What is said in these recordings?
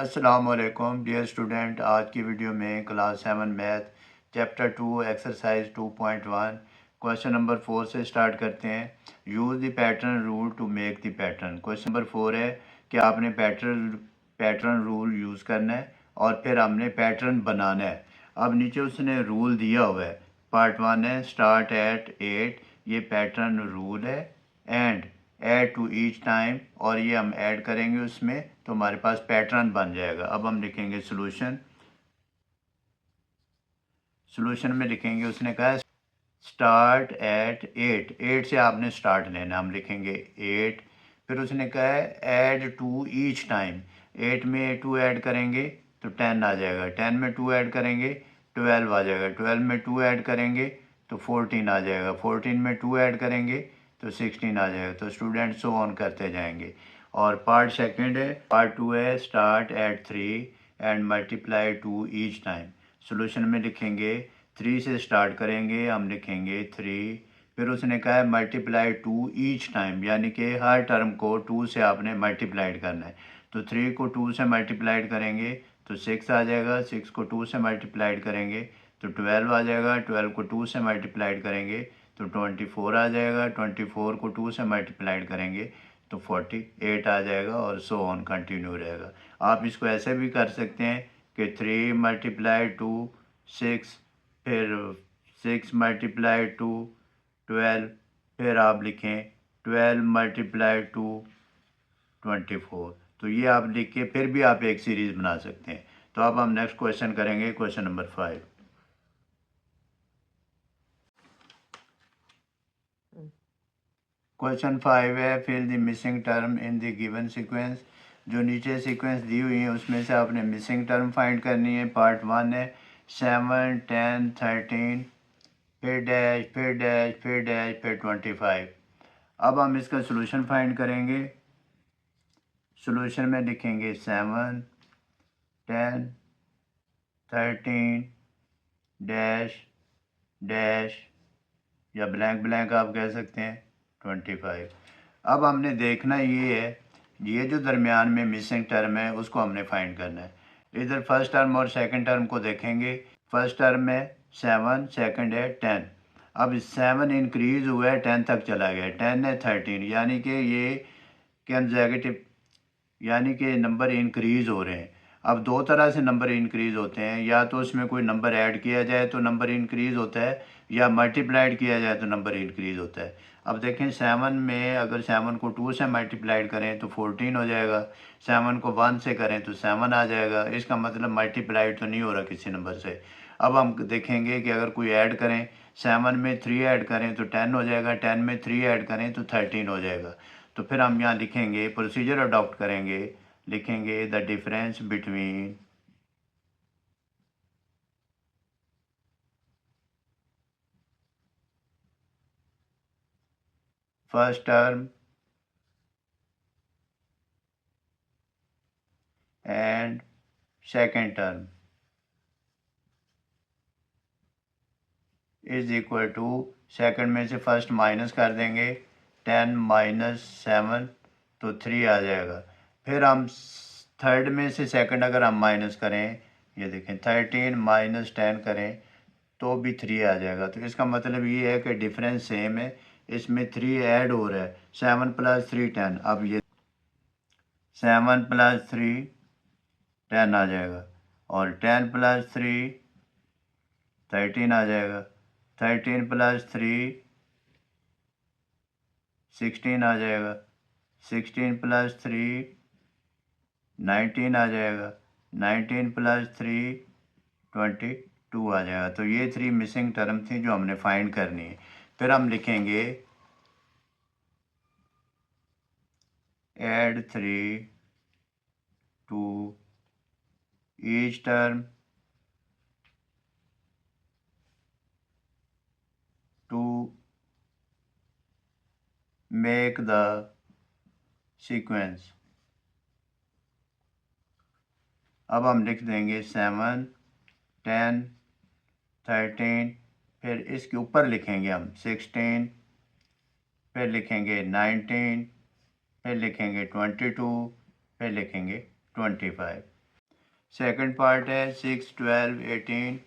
अस्सलाम वालेकुम dear student. आज की वीडियो में class 7 math chapter 2 exercise 2.1 question number 4 से स्टार्ट करते हैं। Use the pattern rule to make the pattern. Question number 4 है कि आपने पैटर्न रूल यूज़ करना है और फिर हमने पैटर्न बनाना है। अब नीचे उसने रूल दिया हुआ है। पार्ट 1 है स्टार्ट एट 8, ये पैटर्न रूल है। And add to each time, और ये हम ऐड करेंगे उसमें तो हमारे पास पैटर्न बन जाएगा। अब हम लिखेंगे सॉल्यूशन में लिखेंगे, उसने कहा स्टार्ट एट 8 से आपने स्टार्ट लेना, हम लिखेंगे 8। फिर उसने कहा है ऐड टू ईच टाइम, 8 में 2 ऐड करेंगे तो 10 आ जाएगा, 10 में 2 ऐड करेंगे 12 आ जाएगा, 12 में 2 ऐड करेंगे तो 14 आ जाएगा, 14 में 2 ऐड करेंगे तो 16 आ जाएगा। तो स्टूडेंट सो ऑन करते जाएंगे। और पार्ट सेकंड है, पार्ट 2 है start at 3 and multiply two each time. Solution में लिखेंगे 3 से स्टार्ट करेंगे, हम लिखेंगे 3। फिर उसने कहा है मल्टीप्लाई टू ईच टाइम, यानी कि हर टर्म को 2 से आपने मल्टीप्लाइड करना है। तो 3 को 2 से मल्टीप्लाइड करेंगे तो 6 आ जाएगा, 6 को 2 से मल्टीप्लाइड करेंगे तो 12 आ जाएगा, 12 को 2 से मल्टीप्लाइड करेंगे तो 24 आ जाएगा, 24 को 2 से मल्टीप्लाइड करेंगे तो 48 आ जाएगा, और सो ऑन कंटिन्यू रहेगा। आप इसको ऐसे भी कर सकते हैं कि 3 मल्टीप्लाई टू 6, फिर 6 मल्टीप्लाई टू 12, फिर आप लिखें 12 मल्टीप्लाई टू 24। तो ये आप लिख के फिर भी आप एक सीरीज़ बना सकते हैं। तो अब हम नेक्स्ट क्वेश्चन करेंगे, क्वेश्चन नंबर 5। क्वेश्चन 5 है fill the missing term in the given sequence. जो नीचे सीक्वेंस दी हुई है उसमें से आपने मिसिंग टर्म फाइंड करनी है। पार्ट 1 है 7, 10, 13, फिर डैश, फिर डैश, फिर डैश, फिर 25। अब हम इसका सॉल्यूशन फाइंड करेंगे। सॉल्यूशन में लिखेंगे 7, 10, 13, डैश, डैश, या ब्लैंक ब्लैंक आप कह सकते हैं 25। अब हमने देखना ये है, ये जो दरमियान में मिसिंग टर्म है उसको हमने फाइंड करना है। इधर फर्स्ट टर्म और सेकंड टर्म को देखेंगे। फर्स्ट टर्म में 7, सेकंड है 10। अब 7 इंक्रीज़ हुआ है 10 तक चला गया, 10 है 13, यानी कि ये कंसेक्यूटिव, यानी कि नंबर इंक्रीज़ हो रहे हैं। अब दो तरह से नंबर इंक्रीज़ होते हैं, या तो उसमें कोई नंबर ऐड किया जाए तो नंबर इंक्रीज़ होता है, या मल्टीप्लाइड किया जाए तो नंबर इंक्रीज़ होता है। अब देखें 7 में अगर 7 को 2 से मल्टीप्लाइड करें तो 14 हो जाएगा, 7 को 1 से करें तो 7 आ जाएगा। इसका मतलब मल्टीप्लाइड तो नहीं हो रहा किसी नंबर से। अब हम देखेंगे कि अगर कोई ऐड करें, 7 में 3 ऐड करें तो 10 हो जाएगा, 10 में 3 ऐड करें तो 13 हो जाएगा। तो फिर हम यहाँ लिखेंगे, प्रोसीजर अडॉप्ट करेंगे, लिखेंगे the difference between first term and second term is equal to, second में से फर्स्ट माइनस कर देंगे, 10 माइनस 7 तो 3 आ जाएगा। फिर हम थर्ड में से सेकंड अगर हम माइनस करें, ये देखें 13 माइनस 10 करें तो भी 3 आ जाएगा। तो इसका मतलब ये है कि डिफरेंस सेम है, इसमें 3 ऐड हो रहा है, 7 प्लस 3 10। अब ये 7 प्लस 3 10 आ जाएगा, और 10 प्लस 3 13 आ जाएगा, 13 प्लस 3 16 आ जाएगा, 16 प्लस 3 19 आ जाएगा, 19 प्लस 3 22 आ जाएगा। तो ये 3 मिसिंग टर्म थी जो हमने फाइंड करनी है। फिर हम लिखेंगे add 3 to each term to make the sequence. अब हम लिख देंगे 7, 10, 13, फिर इसके ऊपर लिखेंगे हम 16, फिर लिखेंगे 19, फिर लिखेंगे 22, फिर लिखेंगे 25। सेकंड पार्ट है 6, 12, 18,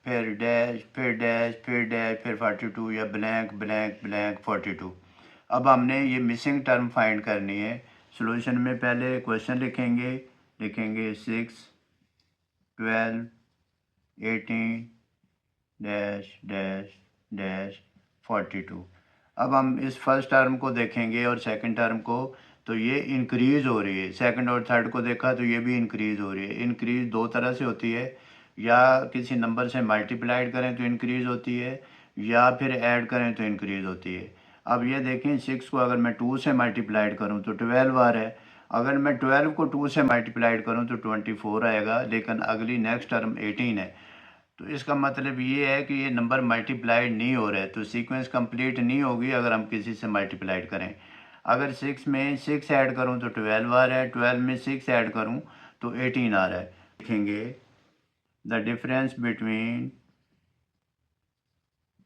फिर डैश, फिर डैश, फिर डैश, फिर 42 या ब्लैंक ब्लैंक ब्लैंक 42। अब हमने ये मिसिंग टर्म फाइंड करनी है। सॉल्यूशन में पहले क्वेश्चन लिखेंगे 6, 12, 18 डैश डैश डैश 42। अब हम इस फर्स्ट टर्म को देखेंगे और सेकंड टर्म को, तो ये इंक्रीज़ हो रही है। सेकंड और थर्ड को देखा तो ये भी इंक्रीज़ हो रही है। इंक्रीज़ दो तरह से होती है, या किसी नंबर से मल्टीप्लाइड करें तो इंक्रीज़ होती है, या फिर ऐड करें तो इंक्रीज़ होती है। अब ये देखें 6 को अगर मैं 2 से मल्टीप्लाइड करूँ तो 12 आ रहा है। अगर मैं 12 को 2 से मल्टीप्लाइड करूँ तो 24 आएगा, लेकिन अगली नेक्स्ट टर्म 18 है। तो इसका मतलब ये है कि ये नंबर मल्टीप्लाइड नहीं हो रहा है, तो सीक्वेंस कंप्लीट नहीं होगी अगर हम किसी से मल्टीप्लाइड करें। अगर 6 में 6 ऐड करूं तो 12 आ रहा है, 12 में 6 ऐड करूं तो 18 आ रहा है। लिखेंगे द डिफरेंस बिटवीन,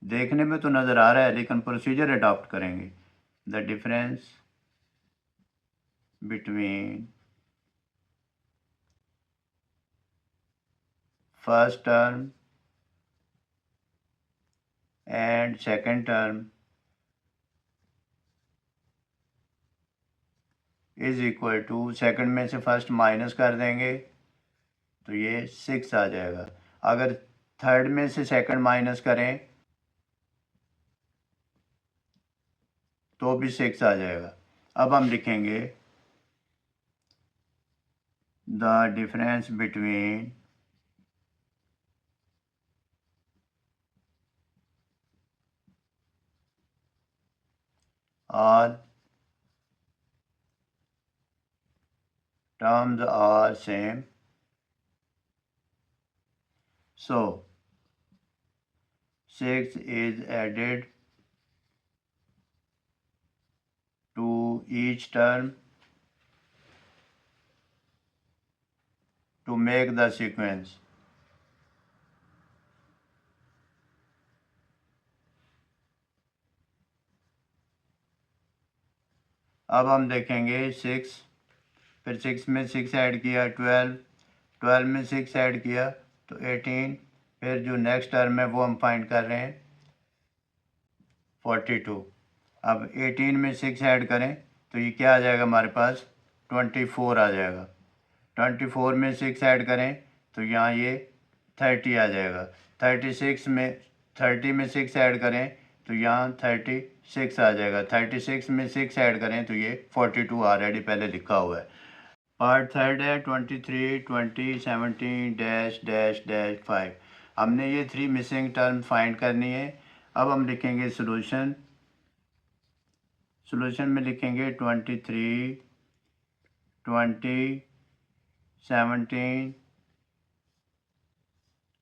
देखने में तो नज़र आ रहा है लेकिन प्रोसीजर अडॉप्ट करेंगे। The difference between first term and second term is equal to, second में से फर्स्ट माइनस कर देंगे तो ये 6 आ जाएगा। अगर थर्ड में से सेकंड माइनस करें तो भी 6 आ जाएगा। अब हम लिखेंगे the difference between all terms are same, so 6 is added to each term to make the sequence. अब हम देखेंगे 6, फिर 6 में 6 ऐड किया 12, 12 में 6 ऐड किया तो 18, फिर जो नेक्स्ट टर्म है वो हम फाइंड कर रहे हैं 42। अब 18 में 6 ऐड करें तो ये क्या आ जाएगा हमारे पास 24 आ जाएगा। 24 में 6 ऐड करें तो यहाँ ये 30 आ जाएगा। 36 में 30 में 6 ऐड करें तो यहाँ 36 आ जाएगा। 36 में 6 ऐड करें तो ये 42 ऑलरेडी पहले लिखा हुआ है। पार्ट थर्ड है 23, 20, 17 डैश डैश डैश 5। हमने ये 3 मिसिंग टर्म फाइंड करनी है। अब हम लिखेंगे सॉल्यूशन। सॉल्यूशन में लिखेंगे 23, 20, 17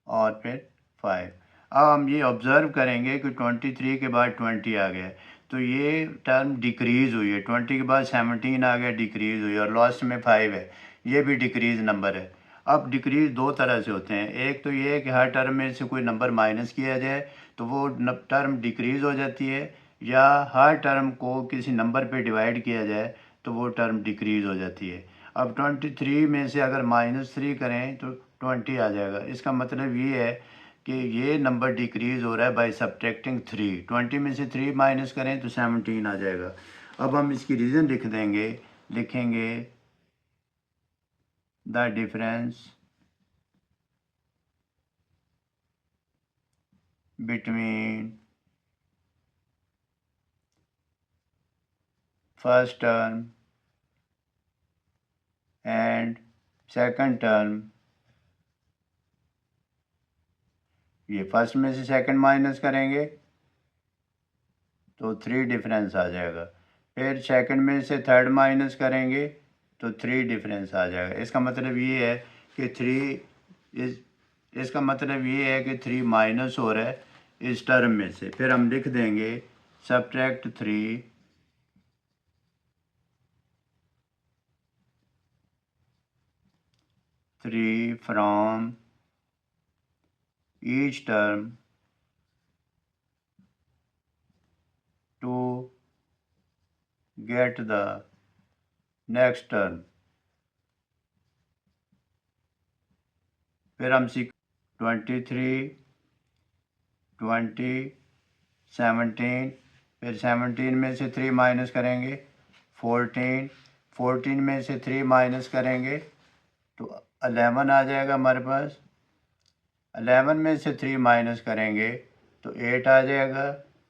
और फिर 5। अब हम ये ऑब्ज़र्व करेंगे कि 23 के बाद 20 आ गया, तो ये टर्म डिक्रीज़ हुई है। 20 के बाद 17 आ गया, डिक्रीज़ हुई, और लास्ट में 5 है, ये भी डिक्रीज़ नंबर है। अब डिक्रीज़ दो तरह से होते हैं, एक तो ये है कि हर टर्म में से कोई नंबर माइनस किया जाए तो वो टर्म डिक्रीज़ हो जाती है, या हर टर्म को किसी नंबर पे डिवाइड किया जाए तो वो टर्म डिक्रीज़ हो जाती है। अब 23 में से अगर -3 करें तो 20 आ जाएगा। इसका मतलब ये है कि ये नंबर डिक्रीज़ हो रहा है बाय सब्ट्रैक्टिंग 3। 20 में से 3 माइनस करें तो 17 आ जाएगा। अब हम इसकी रीज़न लिख देंगे, लिखेंगे the difference between first term and second term, ये फर्स्ट में से सेकंड माइनस करेंगे तो 3 डिफरेंस आ जाएगा। फिर सेकंड में से थर्ड माइनस करेंगे तो 3 डिफरेंस आ जाएगा। इसका मतलब ये है कि 3 इस इसका मतलब ये है कि 3 माइनस हो रहा है इस टर्म में से। फिर हम लिख देंगे subtract 3 from each term to get the next term। फिर हम 23, 20, 17, फिर 17 में से 3 माइनस करेंगे 14, 14 में से 3 माइनस करेंगे तो 11 आ जाएगा हमारे पास। 11 में से 3 माइनस करेंगे तो 8 आ जाएगा।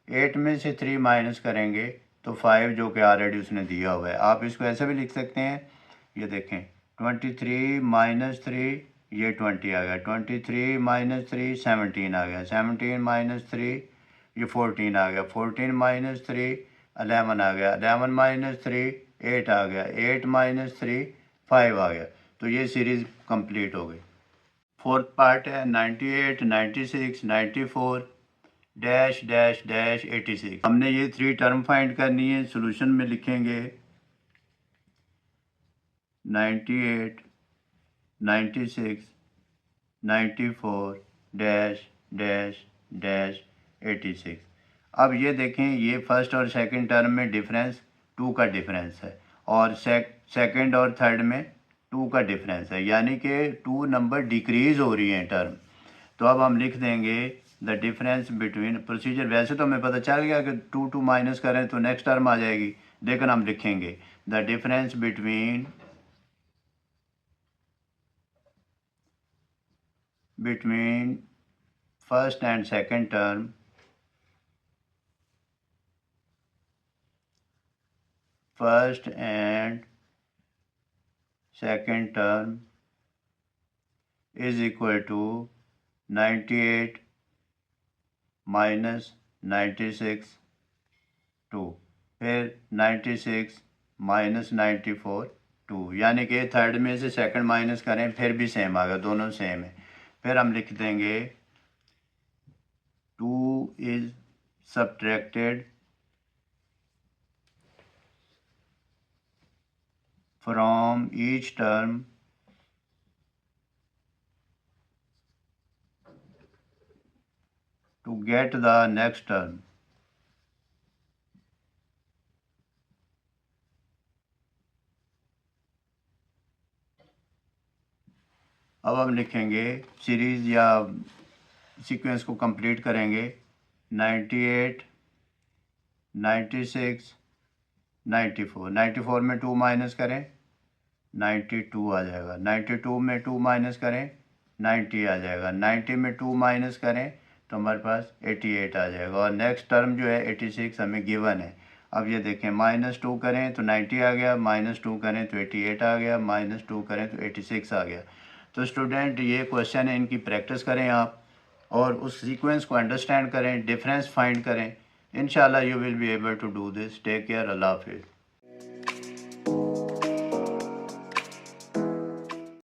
8 में से 3 माइनस करेंगे तो 5, जो कि ऑलरेडी उसने दिया हुआ है। आप इसको ऐसे भी लिख सकते हैं, ये देखें 23 माइनस 3, ये 20 आ गया। 23 माइनस 3 17 आ गया। 17 माइनस 3 ये 14 आ गया। 14 माइनस 3 11 आ गया। 11 माइनस 3 8 आ गया। 8 माइनस 3 5 आ गया। तो ये सीरीज़ कंप्लीट हो गई। फोर्थ पार्ट है 98, 96, 94 डैश डैश डैश 86। हमने ये 3 टर्म फाइंड करनी है। सोल्यूशन में लिखेंगे 98, 96, 94 डैश डैश डैश 86। अब ये देखें, ये फर्स्ट और सेकंड टर्म में डिफरेंस 2 का डिफरेंस है और सेकंड और थर्ड में 2 का डिफरेंस है, यानी कि 2 नंबर डिक्रीज़ हो रही हैं टर्म। तो अब हम लिख देंगे द डिफरेंस बिटवीन प्रोसीजर। वैसे तो हमें पता चल गया कि 2 माइनस करें तो नेक्स्ट टर्म आ जाएगी, लेकिन हम लिखेंगे the difference between first and second term first and second term is equal to 98 minus 96 2, फिर 96 माइनस 94 2, यानी कि थर्ड में से सेकंड माइनस करें फिर भी सेम आ गया, दोनों सेम है। फिर हम लिख देंगे 2 is subtracted from each term to get the next term। अब हम लिखेंगे सीरीज़ या सीक्वेंस को कंप्लीट करेंगे 98, 96, 94। 94 में 2 माइनस करें 92 आ जाएगा। 92 में 2 माइनस करें 90 आ जाएगा। 90 में 2 माइनस करें तो हमारे पास 88 आ जाएगा। और नेक्स्ट टर्म जो है 86 हमें गिवन है। अब ये देखें, -2 करें तो 90 आ गया, -2 करें तो 88 आ गया, -2 करें तो 86 आ गया। तो स्टूडेंट, ये क्वेश्चन है, इनकी प्रैक्टिस करें आप और उस सीक्वेंस को अंडरस्टैंड करें, डिफरेंस फाइंड करें। इंशाल्लाह you will be able to do this. Take care. अल्लाह हाफिज़।